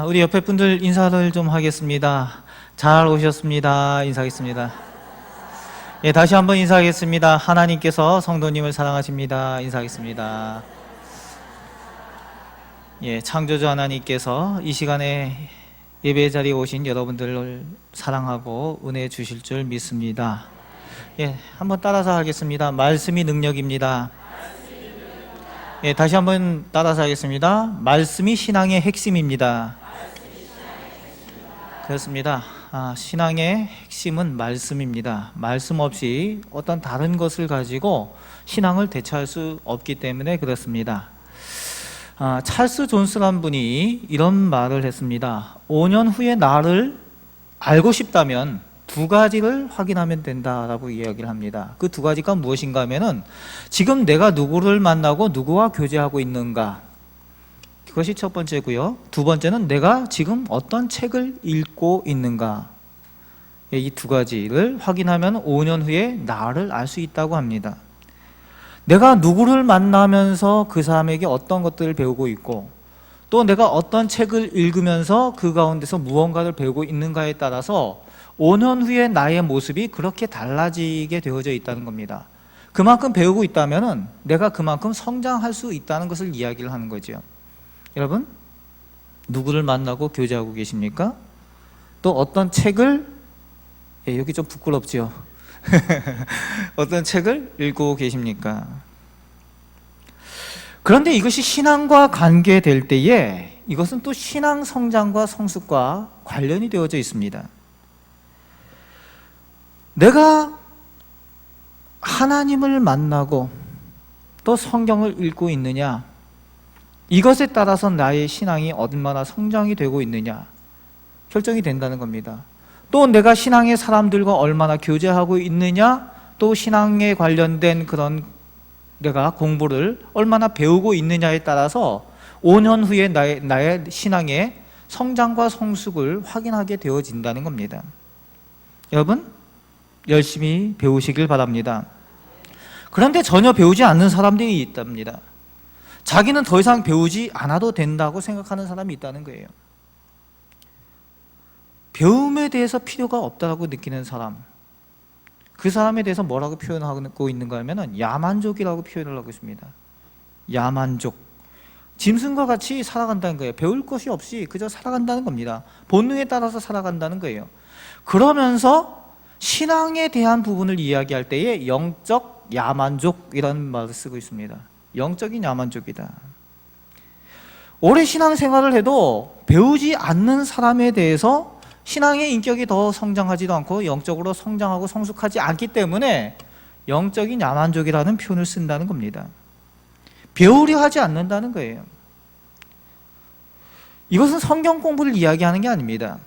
우리 옆에 분들 인사를 좀 하겠습니다. 잘 오셨습니다. 인사하겠습니다. 예, 다시 한번 인사하겠습니다. 하나님께서 성도님을 사랑하십니다. 인사하겠습니다. 예, 창조주 하나님께서 이 시간에 예배 자리에 오신 여러분들을 사랑하고 은혜 주실 줄 믿습니다. 예, 한번 따라서 하겠습니다. 말씀이 능력입니다. 예, 다시 한번 따라서 하겠습니다. 말씀이 신앙의 핵심입니다. 그렇습니다. 신앙의 핵심은 말씀입니다. 말씀 없이 어떤 다른 것을 가지고 신앙을 대체할 수 없기 때문에 그렇습니다. 찰스 존스란 분이 이런 말을 했습니다. 5년 후에 나를 알고 싶다면 두 가지를 확인하면 된다라고 이야기를 합니다. 그 두 가지가 무엇인가 하면은 지금 내가 누구를 만나고 누구와 교제하고 있는가, 그것이 첫 번째고요. 두 번째는 내가 지금 어떤 책을 읽고 있는가. 이 두 가지를 확인하면 5년 후에 나를 알 수 있다고 합니다. 내가 누구를 만나면서 그 사람에게 어떤 것들을 배우고 있고, 또 내가 어떤 책을 읽으면서 그 가운데서 무언가를 배우고 있는가에 따라서 5년 후에 나의 모습이 그렇게 달라지게 되어져 있다는 겁니다. 그만큼 배우고 있다면 내가 그만큼 성장할 수 있다는 것을 이야기를 하는 거죠. 여러분, 누구를 만나고 교제하고 계십니까? 또 어떤 책을, 여기 좀 부끄럽죠? 어떤 책을 읽고 계십니까? 그런데 이것이 신앙과 관계될 때에 이것은 또 신앙 성장과 성숙과 관련이 되어져 있습니다. 내가 하나님을 만나고 또 성경을 읽고 있느냐, 이것에 따라서 나의 신앙이 얼마나 성장이 되고 있느냐 결정이 된다는 겁니다. 또 내가 신앙의 사람들과 얼마나 교제하고 있느냐, 또 신앙에 관련된 그런 내가 공부를 얼마나 배우고 있느냐에 따라서 5년 후에 나의 신앙의 성장과 성숙을 확인하게 되어진다는 겁니다. 여러분, 열심히 배우시길 바랍니다. 그런데 전혀 배우지 않는 사람들이 있답니다. 자기는 더 이상 배우지 않아도 된다고 생각하는 사람이 있다는 거예요. 배움에 대해서 필요가 없다고 느끼는 사람, 그 사람에 대해서 뭐라고 표현하고 있는가 하면 야만족이라고 표현을 하고 있습니다. 야만족, 짐승과 같이 살아간다는 거예요. 배울 것이 없이 그저 살아간다는 겁니다. 본능에 따라서 살아간다는 거예요. 그러면서 신앙에 대한 부분을 이야기할 때에 영적 야만족이라는 말을 쓰고 있습니다. 영적인 야만족이다. 오래 신앙생활을 해도 배우지 않는 사람에 대해서 신앙의 인격이 더 성장하지도 않고 영적으로 성장하고 성숙하지 않기 때문에 영적인 야만족이라는 표현을 쓴다는 겁니다. 배우려 하지 않는다는 거예요. 이것은 성경 공부를 이야기하는 게 아닙니다.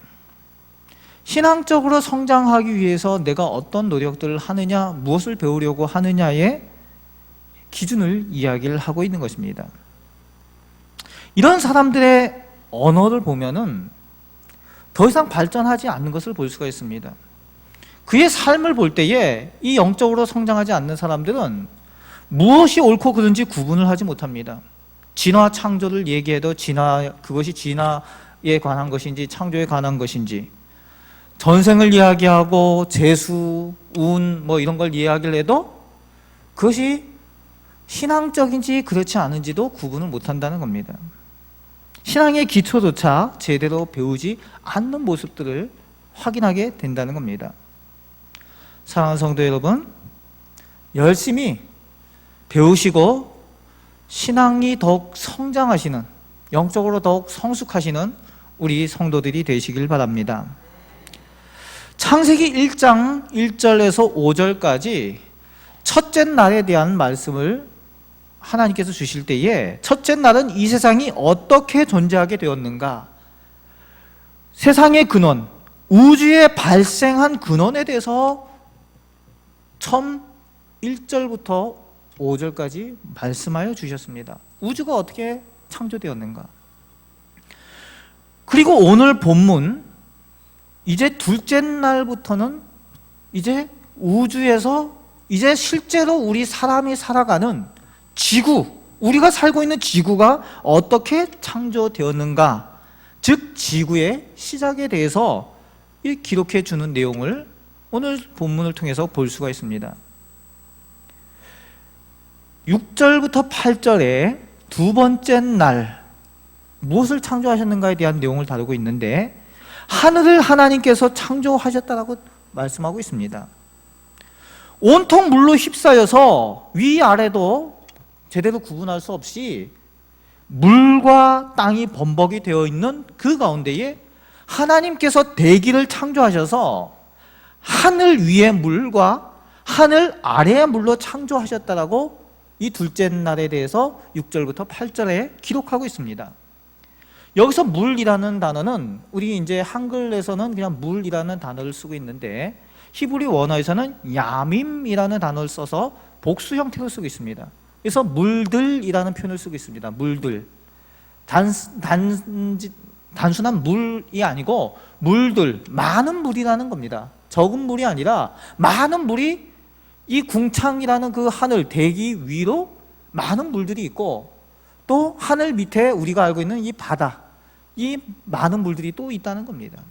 신앙적으로 성장하기 위해서 내가 어떤 노력들을 하느냐, 무엇을 배우려고 하느냐의 기준을 이야기를 하고 있는 것입니다. 이런 사람들의 언어를 보면은 더 이상 발전하지 않는 것을 볼 수가 있습니다. 그의 삶을 볼 때에 이 영적으로 성장하지 않는 사람들은 무엇이 옳고 그른지 구분을 하지 못합니다. 진화 창조를 얘기해도 그것이 진화에 관한 것인지 창조에 관한 것인지, 전생을 이야기하고 재수, 운 이런 걸 이야기를 해도 그것이 신앙적인지 그렇지 않은지도 구분을 못한다는 겁니다. 신앙의 기초조차 제대로 배우지 않는 모습들을 확인하게 된다는 겁니다. 사랑하는 성도 여러분, 열심히 배우시고 신앙이 더욱 성장하시는, 영적으로 더욱 성숙하시는 우리 성도들이 되시길 바랍니다. 창세기 1장 1절에서 5절까지 첫째 날에 대한 말씀을 하나님께서 주실 때에, 첫째 날은 이 세상이 어떻게 존재하게 되었는가, 세상의 근원, 우주의 발생한 근원에 대해서 처음 1절부터 5절까지 말씀하여 주셨습니다. 우주가 어떻게 창조되었는가. 그리고 오늘 본문, 이제 둘째 날부터는 이제 우주에서 이제 실제로 우리 사람이 살아가는 지구, 우리가 살고 있는 지구가 어떻게 창조되었는가, 즉 지구의 시작에 대해서 기록해 주는 내용을 오늘 본문을 통해서 볼 수가 있습니다. 6절부터 8절에 두 번째 날 무엇을 창조하셨는가에 대한 내용을 다루고 있는데, 하늘을 하나님께서 창조하셨다라고 말씀하고 있습니다. 온통 물로 휩싸여서 위아래도 제대로 구분할 수 없이 물과 땅이 범벅이 되어 있는 그 가운데에 하나님께서 대기를 창조하셔서 하늘 위의 물과 하늘 아래의 물로 창조하셨다라고 이 둘째 날에 대해서 6절부터 8절에 기록하고 있습니다. 여기서 물이라는 단어는 우리 이제 한글에서는 그냥 물이라는 단어를 쓰고 있는데, 히브리 원어에서는 야밈이라는 단어를 써서 복수 형태로 쓰고 있습니다. 그래서 물들이라는 표현을 쓰고 있습니다. 물들. 단순한 물이 아니고 물들, 많은 물이라는 겁니다. 적은 물이 아니라 많은 물이 이 궁창이라는 그 하늘, 대기 위로 많은 물들이 있고, 또 하늘 밑에 우리가 알고 있는 이 바다, 이 많은 물들이 또 있다는 겁니다.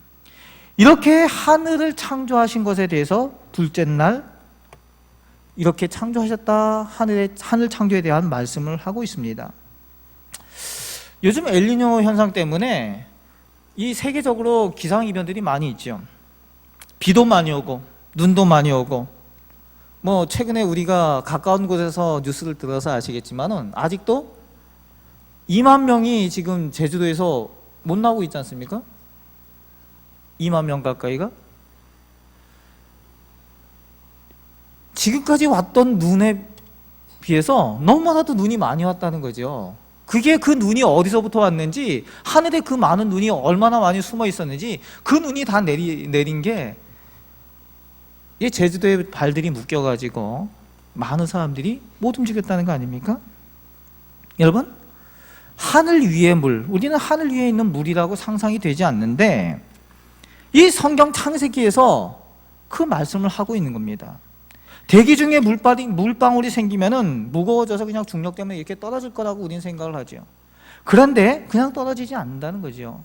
이렇게 하늘을 창조하신 것에 대해서 둘째 날 이렇게 창조하셨다, 하늘 창조에 대한 말씀을 하고 있습니다. 요즘 엘니뇨 현상 때문에 이 세계적으로 기상이변들이 많이 있죠. 비도 많이 오고 눈도 많이 오고, 뭐 최근에 우리가 가까운 곳에서 뉴스를 들어서 아시겠지만은 아직도 2만 명이 지금 제주도에서 못 나오고 있지 않습니까? 2만 명 가까이가? 지금까지 왔던 눈에 비해서 너무나도 눈이 많이 왔다는 거죠. 그게 그 눈이 어디서부터 왔는지, 하늘에 그 많은 눈이 얼마나 많이 숨어 있었는지, 그 눈이 다 내린 게 제주도에 발들이 묶여가지고 많은 사람들이 못 움직였다는 거 아닙니까? 여러분, 하늘 위의 물, 우리는 하늘 위에 있는 물이라고 상상이 되지 않는데, 이 성경 창세기에서 그 말씀을 하고 있는 겁니다. 대기 중에 물방울이 생기면은 무거워져서 그냥 중력 때문에 이렇게 떨어질 거라고 우리는 생각을 하죠. 그런데 그냥 떨어지지 않는다는 거죠.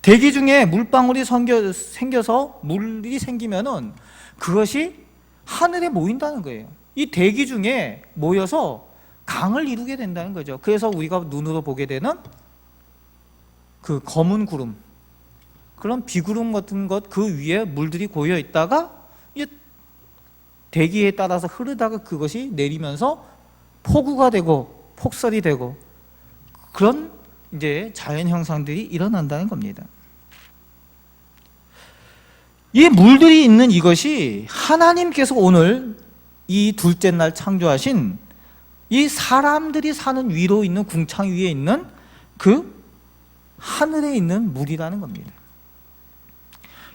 대기 중에 물방울이 생겨서 물이 생기면은 그것이 하늘에 모인다는 거예요. 이 대기 중에 모여서 강을 이루게 된다는 거죠. 그래서 우리가 눈으로 보게 되는 그 검은 구름, 그런 비구름 같은 것, 그 위에 물들이 고여 있다가 대기에 따라서 흐르다가 그것이 내리면서 폭우가 되고 폭설이 되고, 그런 이제 자연 현상들이 일어난다는 겁니다. 이 물들이 있는 이것이 하나님께서 오늘 이 둘째 날 창조하신 이 사람들이 사는 위로 있는 궁창 위에 있는 그 하늘에 있는 물이라는 겁니다.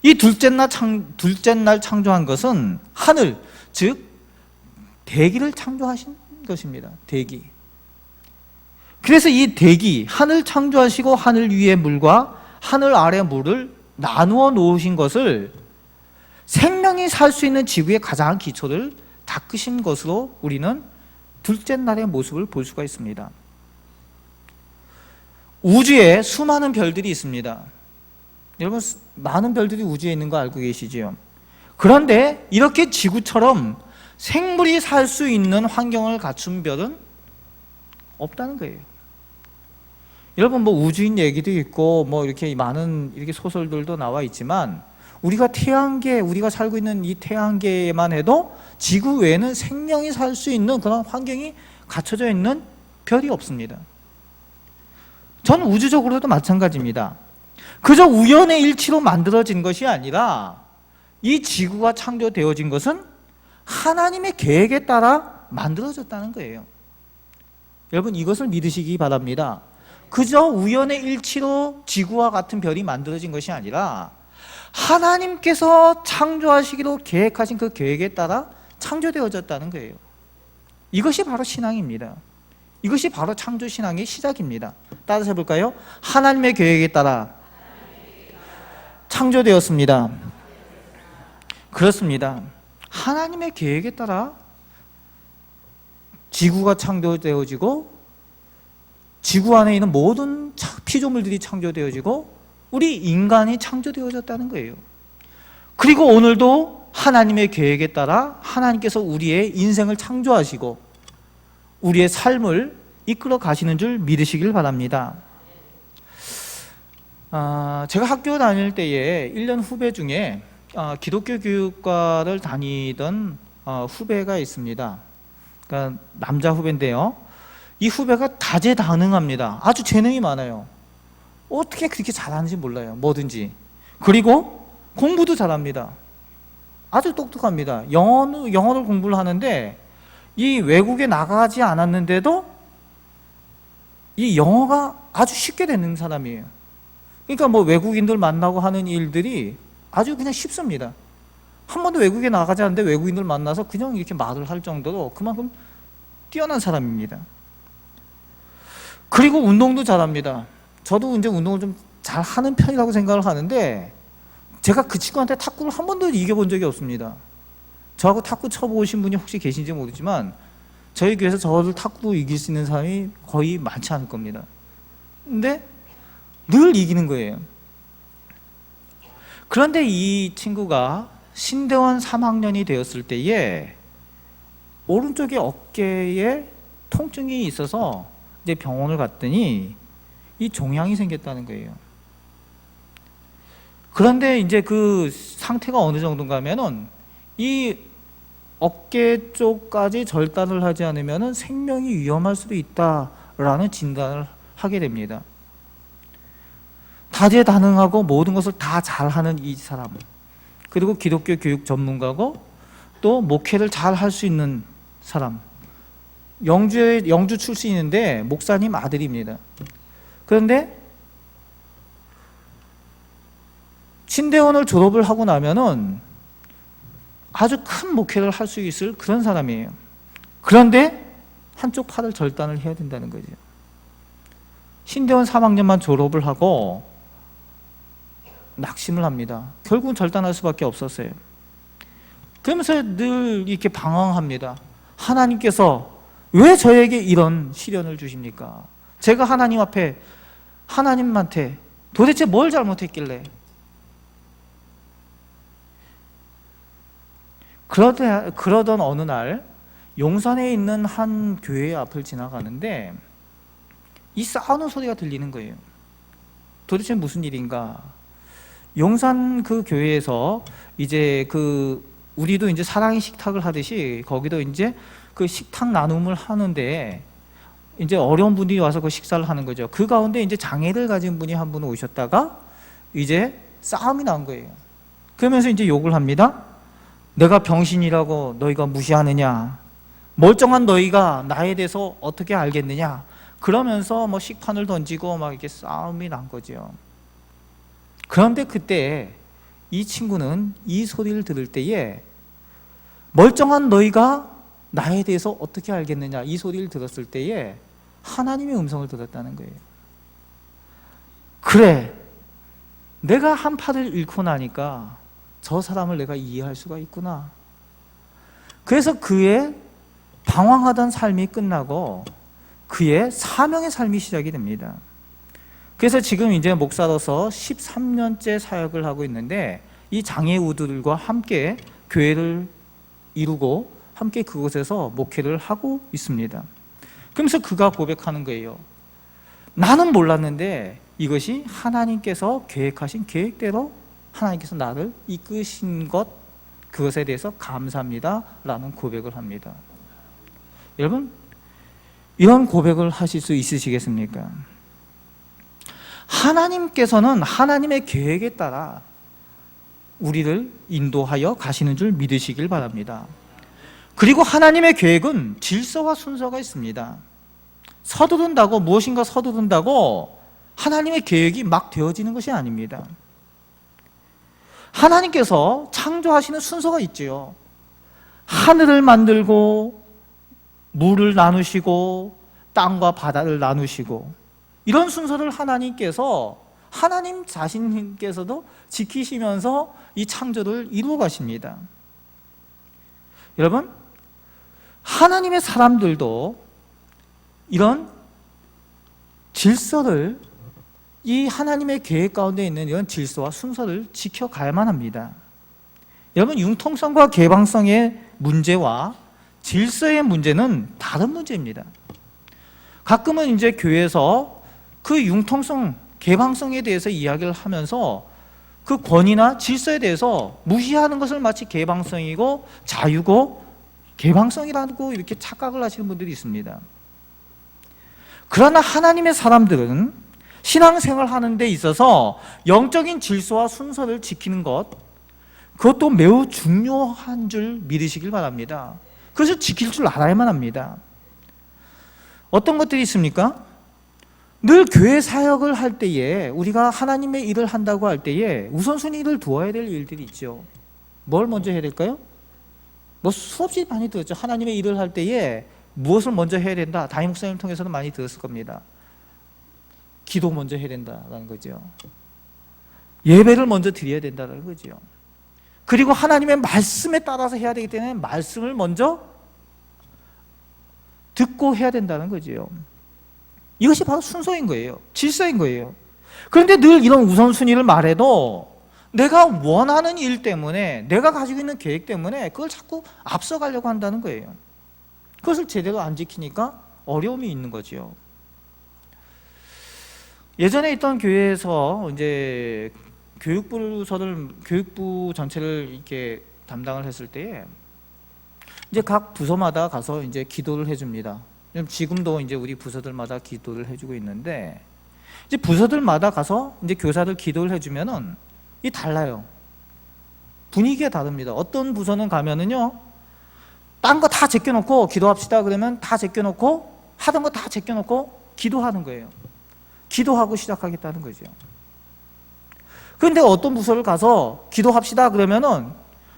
이 둘째 날 창조한 것은 하늘, 즉 대기를 창조하신 것입니다. 대기. 그래서 이 대기, 하늘 창조하시고 하늘 위의 물과 하늘 아래 물을 나누어 놓으신 것을 생명이 살 수 있는 지구의 가장 기초를 닦으신 것으로 우리는 둘째 날의 모습을 볼 수가 있습니다. 우주에 수많은 별들이 있습니다. 여러분, 많은 별들이 우주에 있는 거 알고 계시죠? 그런데 이렇게 지구처럼 생물이 살 수 있는 환경을 갖춘 별은 없다는 거예요. 여러분, 뭐 우주인 얘기도 있고 뭐 이렇게 많은 이렇게 소설들도 나와 있지만, 우리가 태양계, 우리가 살고 있는 이 태양계에만 해도 지구 외에는 생명이 살 수 있는 그런 환경이 갖춰져 있는 별이 없습니다. 전 우주적으로도 마찬가지입니다. 그저 우연의 일치로 만들어진 것이 아니라 이 지구가 창조되어진 것은 하나님의 계획에 따라 만들어졌다는 거예요. 여러분, 이것을 믿으시기 바랍니다. 그저 우연의 일치로 지구와 같은 별이 만들어진 것이 아니라 하나님께서 창조하시기로 계획하신 그 계획에 따라 창조되어졌다는 거예요. 이것이 바로 신앙입니다. 이것이 바로 창조신앙의 시작입니다. 따라서 해볼까요? 하나님의 계획에 따라 창조되었습니다. 그렇습니다. 하나님의 계획에 따라 지구가 창조되어지고, 지구 안에 있는 모든 피조물들이 창조되어지고, 우리 인간이 창조되어졌다는 거예요. 그리고 오늘도 하나님의 계획에 따라 하나님께서 우리의 인생을 창조하시고 우리의 삶을 이끌어 가시는 줄 믿으시길 바랍니다. 제가 학교 다닐 때에 1년 후배 중에 기독교 교육과를 다니던 후배가 있습니다. 그러니까 남자 후배인데요, 이 후배가 다재다능합니다. 아주 재능이 많아요. 어떻게 그렇게 잘하는지 몰라요. 뭐든지. 그리고 공부도 잘합니다. 아주 똑똑합니다. 영어를 공부를 하는데 이 외국에 나가지 않았는데도 이 영어가 아주 쉽게 되는 사람이에요. 그러니까 뭐 외국인들 만나고 하는 일들이 아주 그냥 쉽습니다. 한 번도 외국에 나가지 않는데 외국인들 만나서 그냥 이렇게 말을 할 정도로 그만큼 뛰어난 사람입니다. 그리고 운동도 잘합니다. 저도 이제 운동을 좀 잘하는 편이라고 생각을 하는데 제가 그 친구한테 탁구를 한 번도 이겨본 적이 없습니다. 저하고 탁구 쳐보신 분이 혹시 계신지 모르지만 저희 교회에서 저를 탁구 이길 수 있는 사람이 거의 많지 않을 겁니다. 근데 늘 이기는 거예요. 그런데 이 친구가 신대원 3학년이 되었을 때에 오른쪽에 어깨에 통증이 있어서 이제 병원을 갔더니 이 종양이 생겼다는 거예요. 그런데 이제 그 상태가 어느 정도인가 하면은 이 어깨 쪽까지 절단을 하지 않으면은 생명이 위험할 수도 있다라는 진단을 하게 됩니다. 다재다능하고 모든 것을 다 잘하는 이 사람, 그리고 기독교 교육 전문가고 또 목회를 잘 할 수 있는 사람, 영주 출신인데 목사님 아들입니다. 그런데 신대원을 졸업을 하고 나면은 아주 큰 목회를 할 수 있을 그런 사람이에요. 그런데 한쪽 팔을 절단을 해야 된다는 거죠. 신대원 3학년만 졸업을 하고 낙심을 합니다. 결국은 절단할 수밖에 없었어요. 그러면서 늘 이렇게 방황합니다. 하나님께서 왜 저에게 이런 시련을 주십니까? 제가 하나님한테 도대체 뭘 잘못했길래? 그러던 어느 날 용산에 있는 한 교회 앞을 지나가는데 이 싸우는 소리가 들리는 거예요. 도대체 무슨 일인가? 용산 그 교회에서 이제 우리도 이제 사랑의 식탁을 하듯이 거기도 이제 그 식탁 나눔을 하는데 이제 어려운 분들이 와서 그 식사를 하는 거죠. 그 가운데 이제 장애를 가진 분이 한 분 오셨다가 이제 싸움이 난 거예요. 그러면서 이제 욕을 합니다. 내가 병신이라고 너희가 무시하느냐? 멀쩡한 너희가 나에 대해서 어떻게 알겠느냐? 그러면서 뭐 식판을 던지고 막 이렇게 싸움이 난 거죠. 그런데 그때 이 친구는 이 소리를 들을 때에 멀쩡한 너희가 나에 대해서 어떻게 알겠느냐, 이 소리를 들었을 때에 하나님의 음성을 들었다는 거예요. 그래, 내가 한 팔을 잃고 나니까 저 사람을 내가 이해할 수가 있구나. 그래서 그의 방황하던 삶이 끝나고 그의 사명의 삶이 시작이 됩니다. 그래서 지금 이제 목사로서 13년째 사역을 하고 있는데 이 장애우들과 함께 교회를 이루고 함께 그곳에서 목회를 하고 있습니다. 그러면서 그가 고백하는 거예요. 나는 몰랐는데 이것이 하나님께서 계획하신 계획대로 하나님께서 나를 이끄신 그것에 대해서 감사합니다 라는 고백을 합니다. 여러분, 이런 고백을 하실 수 있으시겠습니까? 하나님께서는 하나님의 계획에 따라 우리를 인도하여 가시는 줄 믿으시길 바랍니다. 그리고 하나님의 계획은 질서와 순서가 있습니다. 무엇인가 서두른다고 하나님의 계획이 막 되어지는 것이 아닙니다. 하나님께서 창조하시는 순서가 있지요. 하늘을 만들고 물을 나누시고 땅과 바다를 나누시고 이런 순서를 하나님 자신께서도 지키시면서 이 창조를 이루어 가십니다. 여러분, 하나님의 사람들도 이런 질서를 이 하나님의 계획 가운데 있는 이런 질서와 순서를 지켜가야만 합니다. 여러분, 융통성과 개방성의 문제와 질서의 문제는 다른 문제입니다. 가끔은 이제 교회에서 그 융통성, 개방성에 대해서 이야기를 하면서 그 권위나 질서에 대해서 무시하는 것을 마치 개방성이고 자유고 개방성이라고 이렇게 착각을 하시는 분들이 있습니다. 그러나 하나님의 사람들은 신앙생활 하는 데 있어서 영적인 질서와 순서를 지키는 것, 그것도 매우 중요한 줄 믿으시길 바랍니다. 그래서 지킬 줄 알아야만 합니다. 어떤 것들이 있습니까? 늘 교회 사역을 할 때에, 우리가 하나님의 일을 한다고 할 때에 우선순위를 두어야 될 일들이 있죠. 뭘 먼저 해야 될까요? 뭐 수없이 많이 들었죠. 하나님의 일을 할 때에 무엇을 먼저 해야 된다. 담임 목사님 통해서도 많이 들었을 겁니다. 기도 먼저 해야 된다는 거죠. 예배를 먼저 드려야 된다는 거죠. 그리고 하나님의 말씀에 따라서 해야 되기 때문에 말씀을 먼저 듣고 해야 된다는 거죠. 이것이 바로 순서인 거예요. 질서인 거예요. 그런데 늘 이런 우선순위를 말해도 내가 원하는 일 때문에, 내가 가지고 있는 계획 때문에 그걸 자꾸 앞서가려고 한다는 거예요. 그것을 제대로 안 지키니까 어려움이 있는 거죠. 예전에 있던 교회에서 이제 교육부 전체를 이렇게 담당을 했을 때에 이제 각 부서마다 가서 이제 기도를 해줍니다. 지금도 이제 우리 부서들마다 기도를 해주고 있는데, 이제 부서들마다 가서 이제 교사들 기도를 해주면은 이 달라요. 분위기가 다릅니다. 어떤 부서는 가면은요, 딴 거 다 제껴놓고 기도합시다 그러면 다 제껴놓고 하던 거 다 제껴놓고 기도하는 거예요. 기도하고 시작하겠다는 거죠. 그런데 어떤 부서를 가서 기도합시다 그러면은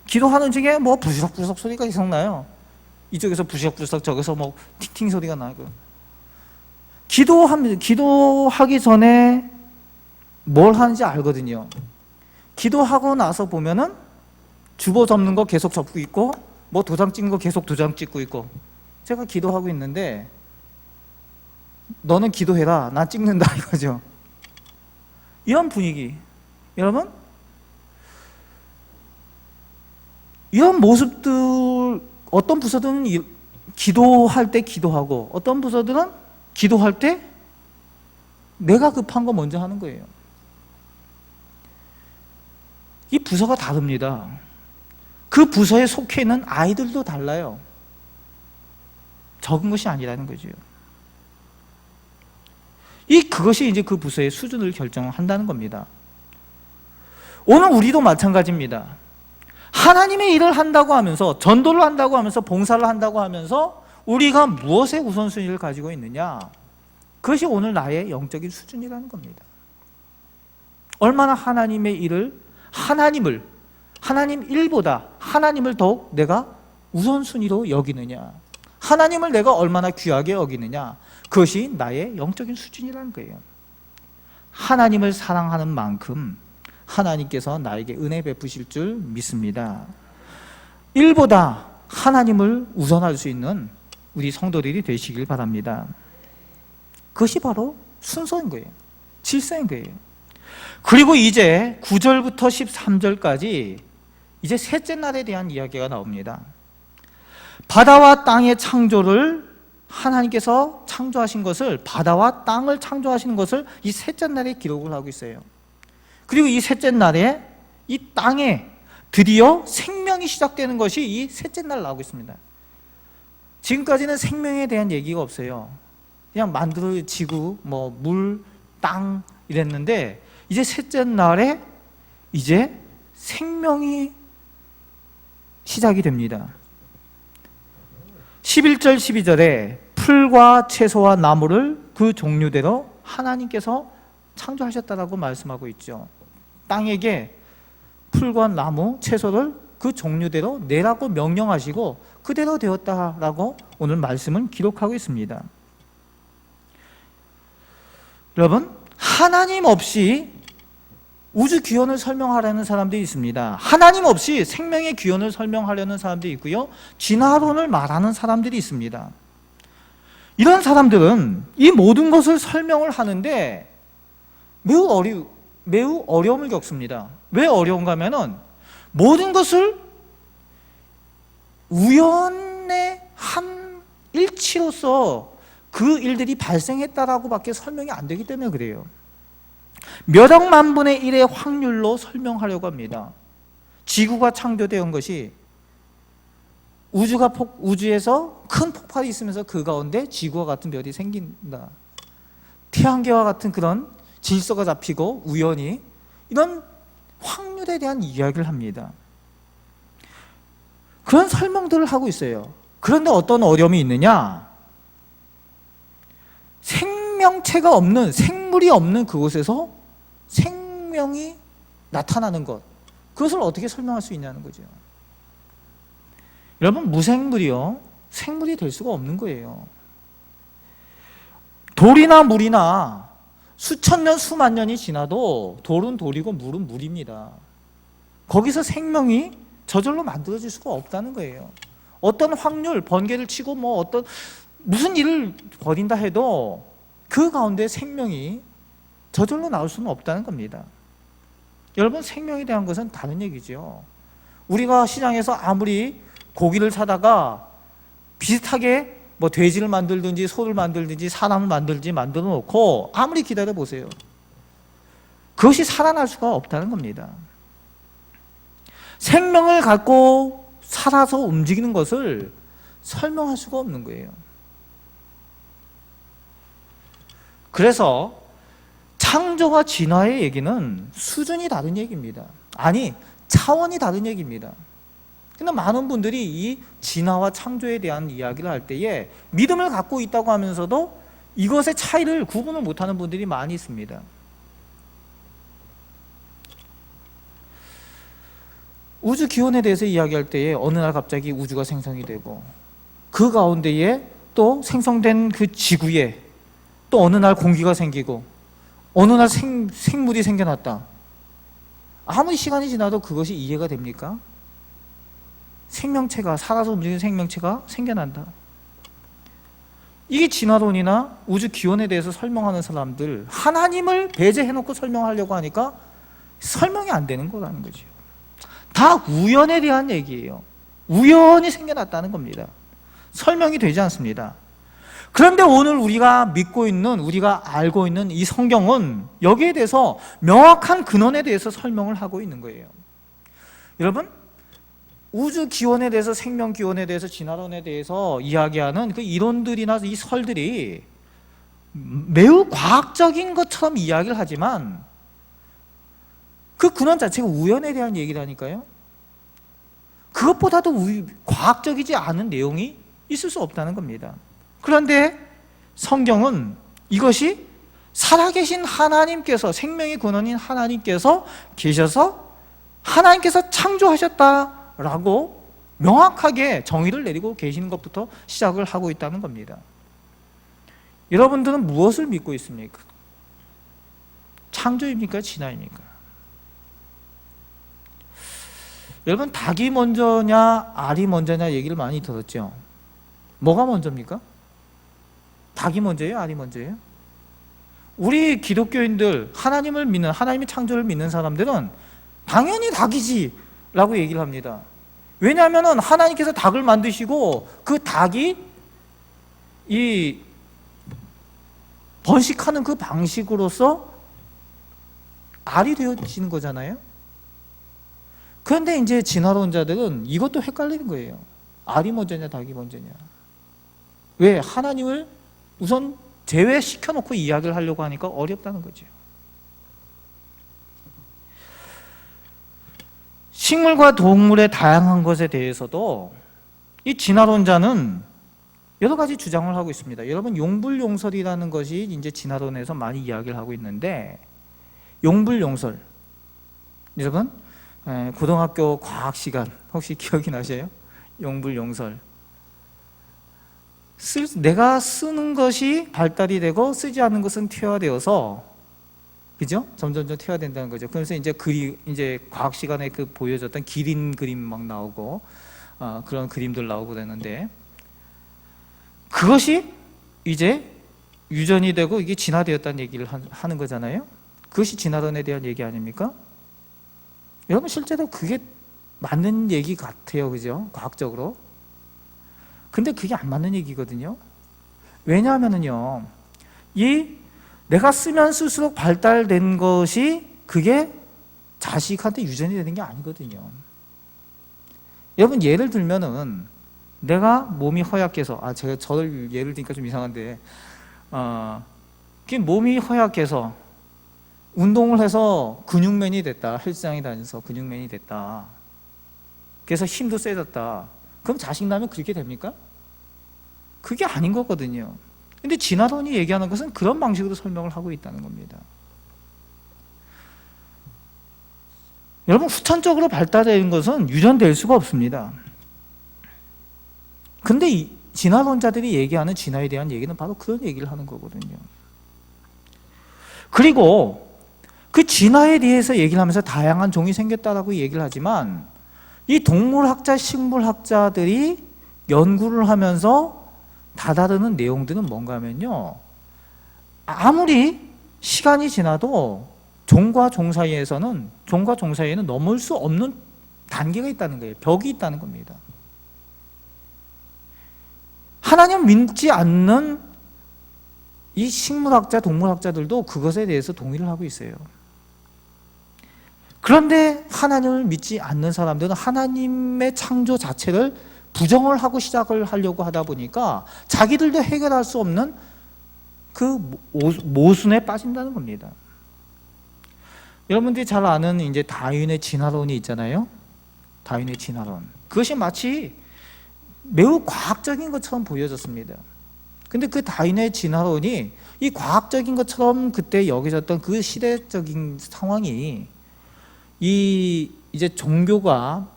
기도하는 중에 뭐 부시럭부시럭 소리가 계속 나요. 이쪽에서 부시럭부시럭, 저기서 뭐 팅팅 소리가 나고. 기도하기 전에 뭘 하는지 알거든요. 기도하고 나서 보면은 주보 접는 거 계속 접고 있고, 뭐 도장 찍는 거 계속 도장 찍고 있고. 제가 기도하고 있는데 너는 기도해라, 난 찍는다 이거죠. 이런 분위기. 여러분, 이런 모습들, 어떤 부서들은 기도할 때 기도하고, 어떤 부서들은 기도할 때 내가 급한 거 먼저 하는 거예요. 이 부서가 다릅니다. 그 부서에 속해 있는 아이들도 달라요. 적은 것이 아니라는 거죠. 그것이 이제 그 부서의 수준을 결정한다는 겁니다. 오늘 우리도 마찬가지입니다. 하나님의 일을 한다고 하면서, 전도를 한다고 하면서, 봉사를 한다고 하면서 우리가 무엇의 우선순위를 가지고 있느냐, 그것이 오늘 나의 영적인 수준이라는 겁니다. 얼마나 하나님의 일을, 하나님 일보다 하나님을 더욱 내가 우선순위로 여기느냐, 하나님을 내가 얼마나 귀하게 여기느냐, 그것이 나의 영적인 수준이라는 거예요. 하나님을 사랑하는 만큼 하나님께서 나에게 은혜 베푸실 줄 믿습니다. 일보다 하나님을 우선할 수 있는 우리 성도들이 되시길 바랍니다. 그것이 바로 순서인 거예요. 질서인 거예요. 그리고 이제 9절부터 13절까지 이제 셋째 날에 대한 이야기가 나옵니다. 바다와 땅의 창조를, 하나님께서 창조하신 것을, 바다와 땅을 창조하시는 것을 이 셋째 날에 기록을 하고 있어요. 그리고 이 셋째 날에 이 땅에 드디어 생명이 시작되는 것이 이 셋째 날 나오고 있습니다. 지금까지는 생명에 대한 얘기가 없어요. 그냥 지구, 뭐 물, 땅 이랬는데, 이제 셋째 날에 이제 생명이 시작이 됩니다. 11절 12절에 풀과 채소와 나무를 그 종류대로 하나님께서 창조하셨다라고 말씀하고 있죠. 땅에게 풀과 나무, 채소를 그 종류대로 내라고 명령하시고 그대로 되었다라고 오늘 말씀은 기록하고 있습니다. 여러분, 하나님 없이 우주 기원을 설명하려는 사람들이 있습니다. 하나님 없이 생명의 기원을 설명하려는 사람들이 있고요, 진화론을 말하는 사람들이 있습니다. 이런 사람들은 이 모든 것을 설명을 하는데 매우 어려움을 겪습니다. 왜 어려운가 하면은 모든 것을 우연의 한 일치로서 그 일들이 발생했다라고 밖에 설명이 안 되기 때문에 그래요. 몇 억만 분의 1의 확률로 설명하려고 합니다. 지구가 창조되어 온 것이 우주에서 큰 폭발이 있으면서 그 가운데 지구와 같은 별이 생긴다. 태양계와 같은 그런 질서가 잡히고 우연히 이런 확률에 대한 이야기를 합니다. 그런 설명들을 하고 있어요. 그런데 어떤 어려움이 있느냐? 생명체가 없는, 생물이 없는 그곳에서 생명이 나타나는 것, 그것을 어떻게 설명할 수 있냐는 거죠. 여러분, 무생물이요, 생물이 될 수가 없는 거예요. 돌이나 물이나 수천 년, 수만 년이 지나도 돌은 돌이고 물은 물입니다. 거기서 생명이 저절로 만들어질 수가 없다는 거예요. 어떤 확률, 번개를 치고 무슨 일을 벌인다 해도 그 가운데 생명이 저절로 나올 수는 없다는 겁니다. 여러분, 생명에 대한 것은 다른 얘기죠. 우리가 시장에서 아무리 고기를 사다가 비슷하게 돼지를 만들든지 소를 만들든지 사람을 만들어 놓고 아무리 기다려 보세요. 그것이 살아날 수가 없다는 겁니다. 생명을 갖고 살아서 움직이는 것을 설명할 수가 없는 거예요. 그래서 창조와 진화의 얘기는 수준이 다른 얘기입니다. 아니, 차원이 다른 얘기입니다. 근데 많은 분들이 이 진화와 창조에 대한 이야기를 할 때에 믿음을 갖고 있다고 하면서도 이것의 차이를 구분을 못하는 분들이 많이 있습니다. 우주 기원에 대해서 이야기할 때에 어느 날 갑자기 우주가 생성이 되고 그 가운데에 또 생성된 그 지구에 또 어느 날 공기가 생기고 어느 날 생물이 생겨났다. 아무리 시간이 지나도 그것이 이해가 됩니까? 생명체가, 살아서 움직이는 생명체가 생겨난다. 이게 진화론이나 우주 기원에 대해서 설명하는 사람들, 하나님을 배제해놓고 설명하려고 하니까 설명이 안 되는 거라는 거죠. 다 우연에 대한 얘기예요. 우연히 생겨났다는 겁니다. 설명이 되지 않습니다. 그런데 오늘 우리가 믿고 있는, 우리가 알고 있는 이 성경은 여기에 대해서 명확한 근원에 대해서 설명을 하고 있는 거예요. 여러분, 우주 기원에 대해서, 생명 기원에 대해서, 진화론에 대해서 이야기하는 그 이론들이나 이 설들이 매우 과학적인 것처럼 이야기를 하지만 그 근원 자체가 우연에 대한 얘기라니까요. 그것보다도 과학적이지 않은 내용이 있을 수 없다는 겁니다. 그런데 성경은 이것이 살아계신 하나님께서, 생명의 근원인 하나님께서 계셔서 하나님께서 창조하셨다라고 명확하게 정의를 내리고 계시는 것부터 시작을 하고 있다는 겁니다. 여러분들은 무엇을 믿고 있습니까? 창조입니까? 진화입니까? 여러분, 닭이 먼저냐 알이 먼저냐 얘기를 많이 들었죠. 뭐가 먼저입니까? 닭이 먼저예요? 알이 먼저예요? 우리 기독교인들, 하나님을 믿는, 하나님의 창조를 믿는 사람들은 당연히 닭이지 라고 얘기를 합니다. 왜냐하면 하나님께서 닭을 만드시고 그 닭이 이 번식하는 그 방식으로서 알이 되어지는 거잖아요. 그런데 이제 진화론자들은 이것도 헷갈리는 거예요. 알이 먼저냐 닭이 먼저냐. 왜? 하나님을 우선 제외시켜놓고 이야기를 하려고 하니까 어렵다는 거죠. 식물과 동물의 다양한 것에 대해서도 이 진화론자는 여러 가지 주장을 하고 있습니다. 여러분, 용불용설이라는 것이 이제 진화론에서 많이 이야기를 하고 있는데, 용불용설, 여러분 고등학교 과학 시간 혹시 기억이 나세요? 용불용설. 내가 쓰는 것이 발달이 되고 쓰지 않는 것은 퇴화되어서, 그죠? 점점 퇴화된다는 거죠. 그래서 이제 과학 시간에 그 보여줬던 기린 그림 막 나오고 그런 그림들 나오고 그랬는데, 그것이 이제 유전이 되고 이게 진화되었다는 얘기를 하는 거잖아요. 그것이 진화론에 대한 얘기 아닙니까? 여러분 실제로 그게 맞는 얘기 같아요, 그죠? 과학적으로. 근데 그게 안 맞는 얘기거든요. 왜냐하면요, 내가 쓰면 쓸수록 발달된 것이 그게 자식한테 유전이 되는 게 아니거든요. 여러분 예를 들면은 내가 몸이 허약해서, 제가 저를 예를 드니까 좀 이상한데, 몸이 허약해서 운동을 해서 근육맨이 됐다. 헬스장에 다녀서 근육맨이 됐다. 그래서 힘도 세졌다. 그럼 자식 낳으면 그렇게 됩니까? 그게 아닌 거거든요. 근데 진화론이 얘기하는 것은 그런 방식으로 설명을 하고 있다는 겁니다. 여러분 후천적으로 발달된 것은 유전될 수가 없습니다. 근데 이 진화론자들이 얘기하는 진화에 대한 얘기는 바로 그런 얘기를 하는 거거든요. 그리고 그 진화에 대해서 얘기를 하면서 다양한 종이 생겼다라고 얘기를 하지만 이 동물학자, 식물학자들이 연구를 하면서 다다르는 내용들은 뭔가 하면요, 아무리 시간이 지나도 종과 종 사이에는 넘을 수 없는 단계가 있다는 거예요. 벽이 있다는 겁니다. 하나님 믿지 않는 이 식물학자, 동물학자들도 그것에 대해서 동의를 하고 있어요. 그런데 하나님을 믿지 않는 사람들은 하나님의 창조 자체를 부정을 하고 시작을 하려고 하다 보니까 자기들도 해결할 수 없는 그 모순에 빠진다는 겁니다. 여러분들이 잘 아는 이제 다윈의 진화론이 있잖아요. 다윈의 진화론. 그것이 마치 매우 과학적인 것처럼 보여졌습니다. 근데 그 다윈의 진화론이 이 과학적인 것처럼 그때 여겨졌던 그 시대적인 상황이 이제 종교가,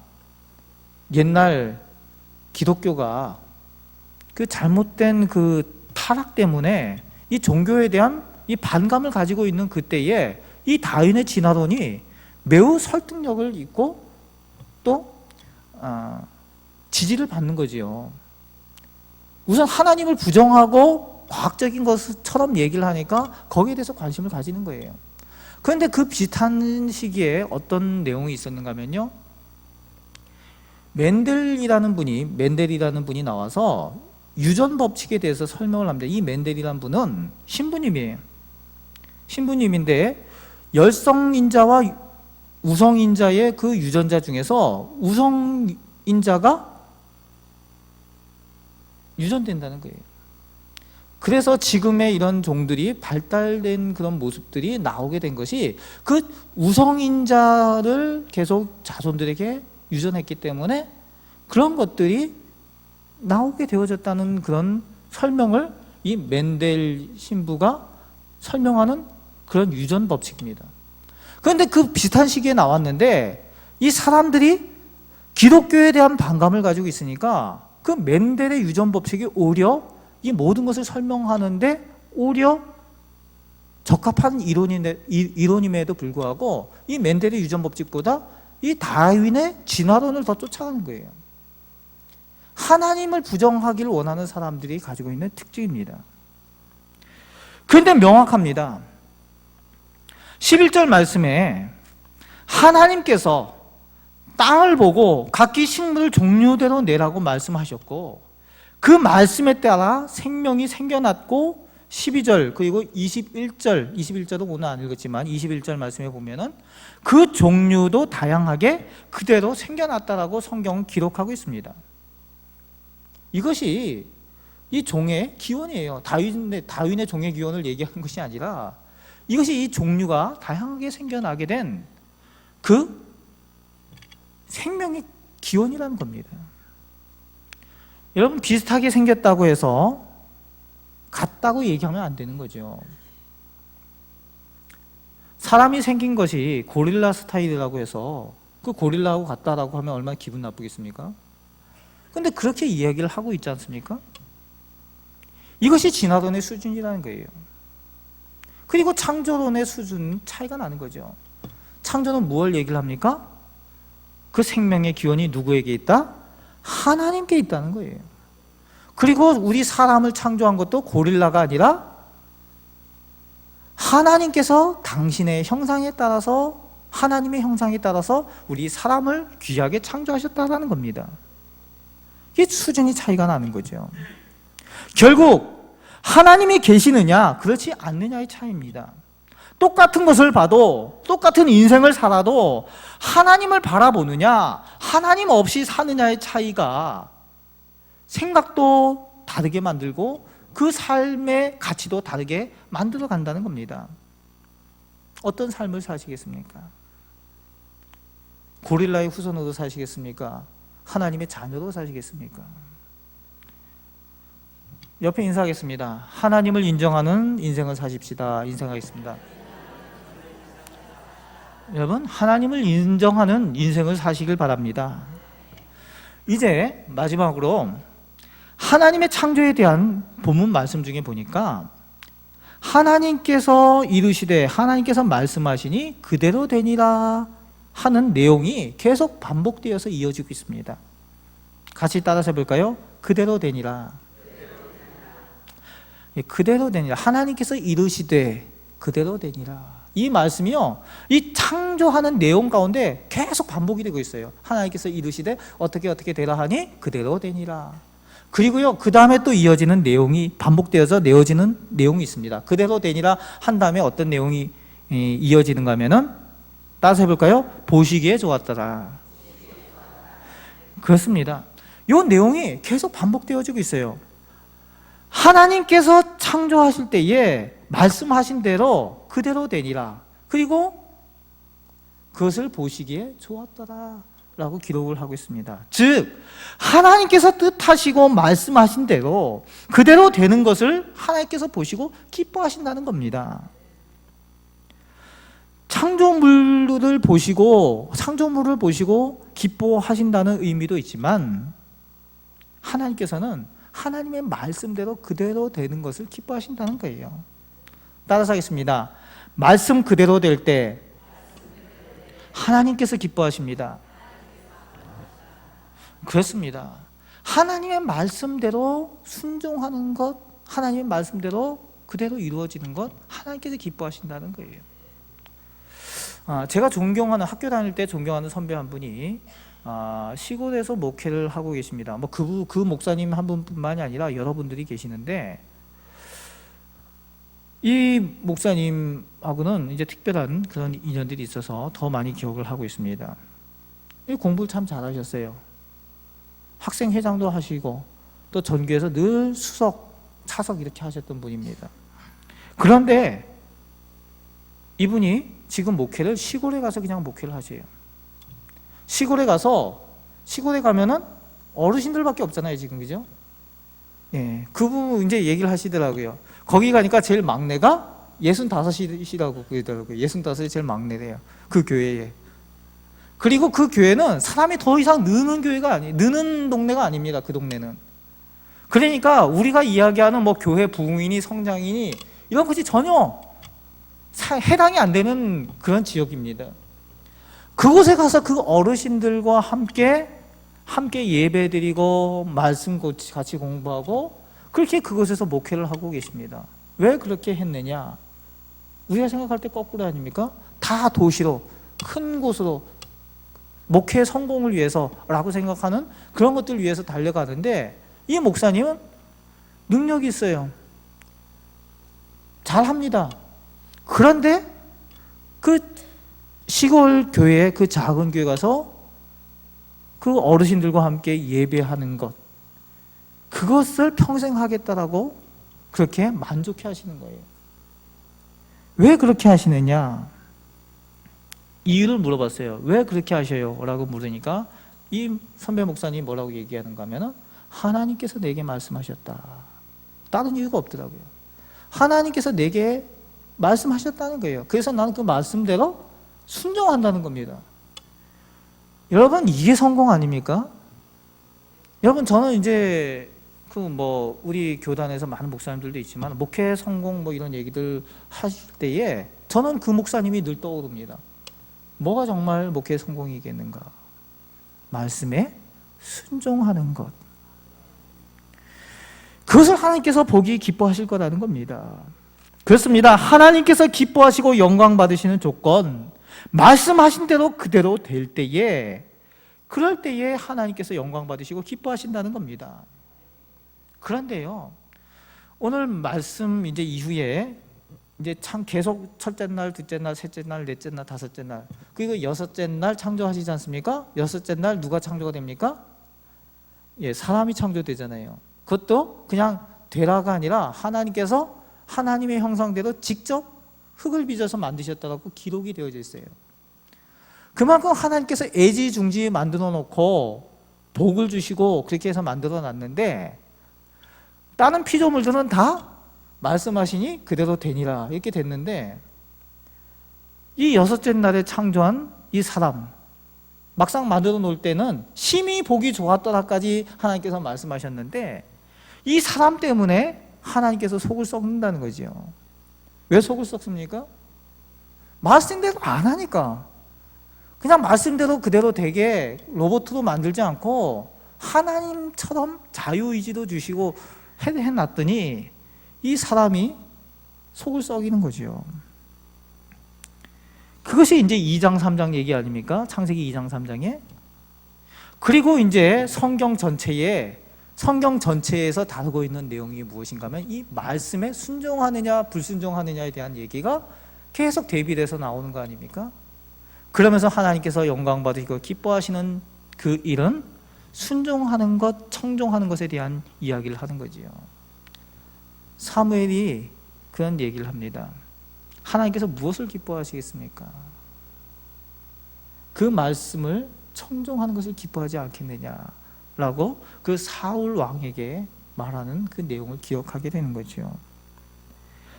옛날 기독교가 그 잘못된 그 타락 때문에 이 종교에 대한 이 반감을 가지고 있는 그때에 이 다윈의 진화론이 매우 설득력을 있고 또 지지를 받는 거지요. 우선 하나님을 부정하고 과학적인 것처럼 얘기를 하니까 거기에 대해서 관심을 가지는 거예요. 그런데 그 비슷한 시기에 어떤 내용이 있었는가 하면요, 멘델이라는 분이 나와서 유전 법칙에 대해서 설명을 합니다. 이 멘델이라는 분은 신부님이에요. 신부님인데 열성인자와 우성인자의 그 유전자 중에서 우성인자가 유전된다는 거예요. 그래서 지금의 이런 종들이 발달된 그런 모습들이 나오게 된 것이 그 우성인자를 계속 자손들에게 유전했기 때문에 그런 것들이 나오게 되어졌다는 그런 설명을 이 멘델 신부가 설명하는 그런 유전 법칙입니다. 그런데 그 비슷한 시기에 나왔는데 이 사람들이 기독교에 대한 반감을 가지고 있으니까 그 멘델의 유전 법칙이 오히려 이 모든 것을 설명하는데 오히려 적합한 이론임에도 불구하고 이 멘델의 유전 법칙보다 이 다윈의 진화론을 더 쫓아가는 거예요. 하나님을 부정하기를 원하는 사람들이 가지고 있는 특징입니다. 그런데 명확합니다. 11절 말씀에 하나님께서 땅을 보고 각기 식물을 종류대로 내라고 말씀하셨고 그 말씀에 따라 생명이 생겨났고 12절 그리고 21절은 오늘 안 읽었지만 21절 말씀에 보면은 그 종류도 다양하게 그대로 생겨났다라고 성경은 기록하고 있습니다. 이것이 이 종의 기원이에요. 다윈의 종의 기원을 얘기하는 것이 아니라 이것이 이 종류가 다양하게 생겨나게 된 그 생명의 기원이라는 겁니다. 여러분 비슷하게 생겼다고 해서 같다고 얘기하면 안 되는 거죠. 사람이 생긴 것이 고릴라 스타일이라고 해서 그 고릴라하고 같다라고 하면 얼마나 기분 나쁘겠습니까? 근데 그렇게 이야기를 하고 있지 않습니까? 이것이 진화론의 수준이라는 거예요. 그리고 창조론의 수준 차이가 나는 거죠. 창조는 무엇을 얘기를 합니까? 그 생명의 기원이 누구에게 있다? 하나님께 있다는 거예요. 그리고 우리 사람을 창조한 것도 고릴라가 아니라 하나님께서 당신의 형상에 따라서, 하나님의 형상에 따라서 우리 사람을 귀하게 창조하셨다는 겁니다. 이게 수준이 차이가 나는 거죠. 결국 하나님이 계시느냐 그렇지 않느냐의 차이입니다. 똑같은 것을 봐도, 똑같은 인생을 살아도 하나님을 바라보느냐 하나님 없이 사느냐의 차이가 생각도 다르게 만들고 그 삶의 가치도 다르게 만들어 간다는 겁니다. 어떤 삶을 사시겠습니까? 고릴라의 후손으로 사시겠습니까? 하나님의 자녀로 사시겠습니까? 옆에 인사하겠습니다. 하나님을 인정하는 인생을 사십시다. 인사하겠습니다. 여러분, 하나님을 인정하는 인생을 사시길 바랍니다. 이제 마지막으로 하나님의 창조에 대한 본문 말씀 중에 보니까 하나님께서 이르시되 하나님께서 말씀하시니 그대로 되니라 하는 내용이 계속 반복되어서 이어지고 있습니다. 같이 따라서 해볼까요? 그대로 되니라. 그대로 되니라. 하나님께서 이르시되 그대로 되니라. 이 말씀이요, 이 창조하는 내용 가운데 계속 반복이 되고 있어요. 하나님께서 이르시되 어떻게 되라 하니 그대로 되니라. 그리고요, 그 다음에 또 이어지는 내용이 반복되어서 내어지는 내용이 있습니다. 그대로 되니라 한 다음에 어떤 내용이 이어지는가 하면은, 따라서 해볼까요? 보시기에 좋았더라. 그렇습니다. 이 내용이 계속 반복되어지고 있어요. 하나님께서 창조하실 때에 말씀하신 대로 그대로 되니라. 그리고 그것을 보시기에 좋았더라 라고 기록을 하고 있습니다. 즉 하나님께서 뜻하시고 말씀하신 대로 그대로 되는 것을 하나님께서 보시고 기뻐하신다는 겁니다. 창조물을 보시고 기뻐하신다는 의미도 있지만, 하나님께서는 하나님의 말씀대로 그대로 되는 것을 기뻐하신다는 거예요. 따라서 하겠습니다. 말씀 그대로 될 때 하나님께서 기뻐하십니다. 그렇습니다. 하나님의 말씀대로 순종하는 것, 하나님의 말씀대로 그대로 이루어지는 것, 하나님께서 기뻐하신다는 거예요. 제가 학교 다닐 때 존경하는 선배 한 분이 시골에서 목회를 하고 계십니다. 그 목사님 한 분뿐만이 아니라 여러분들이 계시는데, 이 목사님하고는 이제 특별한 그런 인연들이 있어서 더 많이 기억을 하고 있습니다. 공부를 참 잘하셨어요. 학생회장도 하시고 또 전교에서 늘 수석, 차석 이렇게 하셨던 분입니다. 그런데 이분이 지금 목회를 시골에 가서 그냥 목회를 하세요. 시골에 가면은 어르신들밖에 없잖아요, 지금, 그죠? 예, 그분 이제 얘기를 하시더라고요. 거기 가니까 제일 막내가 65이시라고 그러더라고요. 65이 제일 막내래요, 그 교회에. 그리고 그 교회는 사람이 더 이상 느는 동네가 아닙니다, 그 동네는. 그러니까 우리가 이야기하는 교회 부흥이니 성장이니 이런 것이 전혀 해당이 안 되는 그런 지역입니다. 그곳에 가서 그 어르신들과 함께 예배드리고 말씀 같이 공부하고 그렇게 그곳에서 목회를 하고 계십니다. 왜 그렇게 했느냐? 우리가 생각할 때 거꾸로 아닙니까? 다 도시로, 큰 곳으로 목회 성공을 위해서라고 생각하는 그런 것들을 위해서 달려가는데, 이 목사님은 능력이 있어요. 잘합니다. 그런데 그 시골 교회, 그 작은 교회 가서 그 어르신들과 함께 예배하는 것, 그것을 평생 하겠다라고 그렇게 만족해 하시는 거예요. 왜 그렇게 하시느냐? 이유를 물어봤어요. 왜 그렇게 하셔요? 라고 물으니까 이 선배 목사님이 뭐라고 얘기하는가 하면은, 하나님께서 내게 말씀하셨다. 다른 이유가 없더라고요. 하나님께서 내게 말씀하셨다는 거예요. 그래서 나는 그 말씀대로 순종한다는 겁니다. 여러분, 이게 성공 아닙니까? 여러분, 저는 이제 우리 교단에서 많은 목사님들도 있지만 목회 성공 이런 얘기들 하실 때에 저는 그 목사님이 늘 떠오릅니다. 뭐가 정말 목회 성공이겠는가? 말씀에 순종하는 것. 그것을 하나님께서 보기 기뻐하실 거라는 겁니다. 그렇습니다. 하나님께서 기뻐하시고 영광 받으시는 조건, 말씀하신 대로 그대로 될 때에, 그럴 때에 하나님께서 영광 받으시고 기뻐하신다는 겁니다. 그런데요, 오늘 말씀 이제 이후에 이제 참 계속 첫째 날, 둘째 날, 셋째 날, 넷째 날, 다섯째 날, 그리고 여섯째 날 창조하시지 않습니까? 여섯째 날 누가 창조가 됩니까? 예, 사람이 창조되잖아요. 그것도 그냥 되라가 아니라 하나님께서 하나님의 형상대로 직접 흙을 빚어서 만드셨다고 기록이 되어져 있어요. 그만큼 하나님께서 애지중지 만들어 놓고 복을 주시고 그렇게 해서 만들어 놨는데, 다른 피조물들은 다 말씀하시니 그대로 되니라 이렇게 됐는데, 이 여섯째 날에 창조한 이 사람, 막상 만들어 놓을 때는 심히 보기 좋았더라까지 하나님께서 말씀하셨는데, 이 사람 때문에 하나님께서 속을 썩는다는 거죠. 왜 속을 썩습니까? 말씀대로 안 하니까. 그냥 말씀대로 그대로 되게 로봇으로 만들지 않고 하나님처럼 자유의지도 주시고 해놨더니 이 사람이 속을 썩이는 거죠. 그것이 이제 2장 3장 얘기 아닙니까? 창세기 2장 3장에. 그리고 이제 성경 전체에서 다루고 있는 내용이 무엇인가 하면 이 말씀에 순종하느냐 불순종하느냐에 대한 얘기가 계속 대비돼서 나오는 거 아닙니까? 그러면서 하나님께서 영광 받으시고 기뻐하시는 그 일은 순종하는 것, 청종하는 것에 대한 이야기를 하는 거지요. 사무엘이 그런 얘기를 합니다. 하나님께서 무엇을 기뻐하시겠습니까? 그 말씀을 청종하는 것을 기뻐하지 않겠느냐라고 그 사울 왕에게 말하는 그 내용을 기억하게 되는 거죠.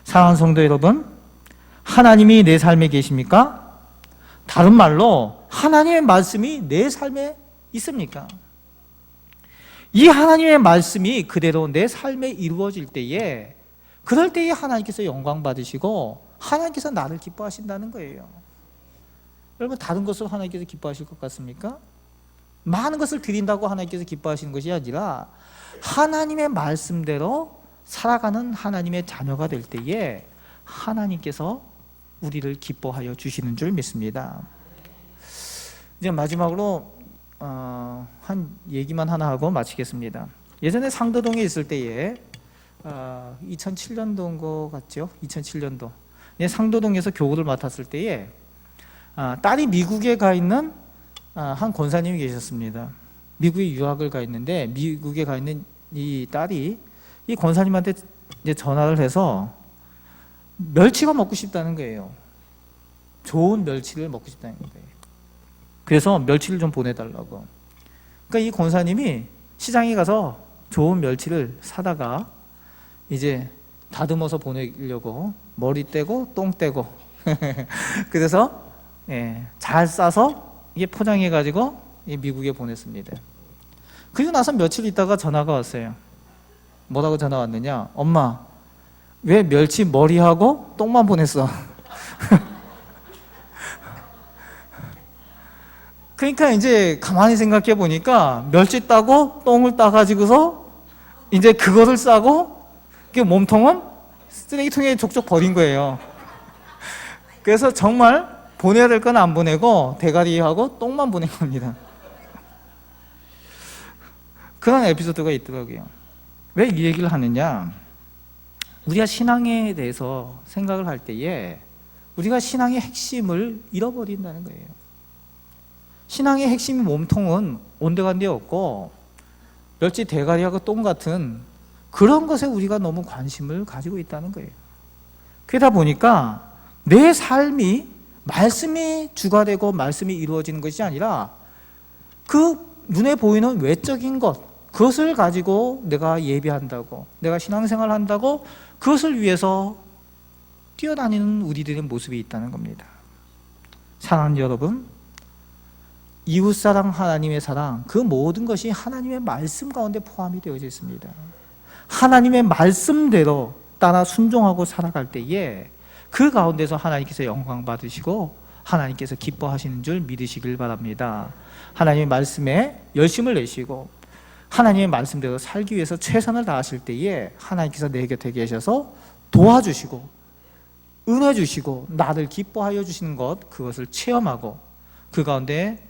사랑하는 성도 여러분, 하나님이 내 삶에 계십니까? 다른 말로 하나님의 말씀이 내 삶에 있습니까? 이 하나님의 말씀이 그대로 내 삶에 이루어질 때에, 그럴 때에 하나님께서 영광 받으시고 하나님께서 나를 기뻐하신다는 거예요. 여러분, 다른 것으로 하나님께서 기뻐하실 것 같습니까? 많은 것을 드린다고 하나님께서 기뻐하시는 것이 아니라 하나님의 말씀대로 살아가는 하나님의 자녀가 될 때에 하나님께서 우리를 기뻐하여 주시는 줄 믿습니다. 이제 마지막으로 한 얘기만 하나 하고 마치겠습니다. 예전에 상도동에 있을 때에 2007년도인 것 같죠? 2007년도 상도동에서 교구를 맡았을 때에 딸이 미국에 가 있는 한 권사님이 계셨습니다. 미국에 유학을 가 있는데, 미국에 가 있는 이 딸이 이 권사님한테 이제 전화를 해서 멸치가 먹고 싶다는 거예요. 좋은 멸치를 먹고 싶다는 거예요. 그래서 멸치를 좀 보내달라고. 그러니까 이 권사님이 시장에 가서 좋은 멸치를 사다가 이제 다듬어서 보내려고 머리 떼고 똥 떼고 그래서 잘 싸서 이게 포장해가지고 미국에 보냈습니다. 그리고 나서 며칠 있다가 전화가 왔어요. 뭐라고 전화 왔느냐? 엄마, 왜 멸치 머리하고 똥만 보냈어? 그러니까 이제 가만히 생각해 보니까 멸치 따고 똥을 따가지고서 이제 그거를 싸고 그 몸통은 쓰레기통에 족족 버린 거예요. 그래서 정말 보내야 될 건 안 보내고 대가리하고 똥만 보낸 겁니다. 그런 에피소드가 있더라고요. 왜 이 얘기를 하느냐? 우리가 신앙에 대해서 생각을 할 때에 우리가 신앙의 핵심을 잃어버린다는 거예요. 신앙의 핵심이 몸통은 온데간데 없고 멸치 대가리하고 똥 같은 그런 것에 우리가 너무 관심을 가지고 있다는 거예요. 그러다 보니까 내 삶이 말씀이 주가 되고 말씀이 이루어지는 것이 아니라 그 눈에 보이는 외적인 것, 그것을 가지고 내가 예배한다고, 내가 신앙생활을 한다고 그것을 위해서 뛰어다니는 우리들의 모습이 있다는 겁니다. 사랑하는 여러분, 이웃사랑, 하나님의 사랑, 그 모든 것이 하나님의 말씀 가운데 포함이 되어져 있습니다. 하나님의 말씀대로 따라 순종하고 살아갈 때에 그 가운데서 하나님께서 영광 받으시고 하나님께서 기뻐하시는 줄 믿으시길 바랍니다. 하나님의 말씀에 열심을 내시고 하나님의 말씀대로 살기 위해서 최선을 다하실 때에 하나님께서 내 곁에 계셔서 도와주시고 은혜 주시고 나를 기뻐하여 주시는 것, 그것을 체험하고 그 가운데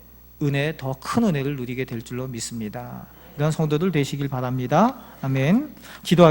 더 큰 은혜를 누리게 될 줄로 믿습니다. 이런 성도들 되시길 바랍니다. 아멘. 기도하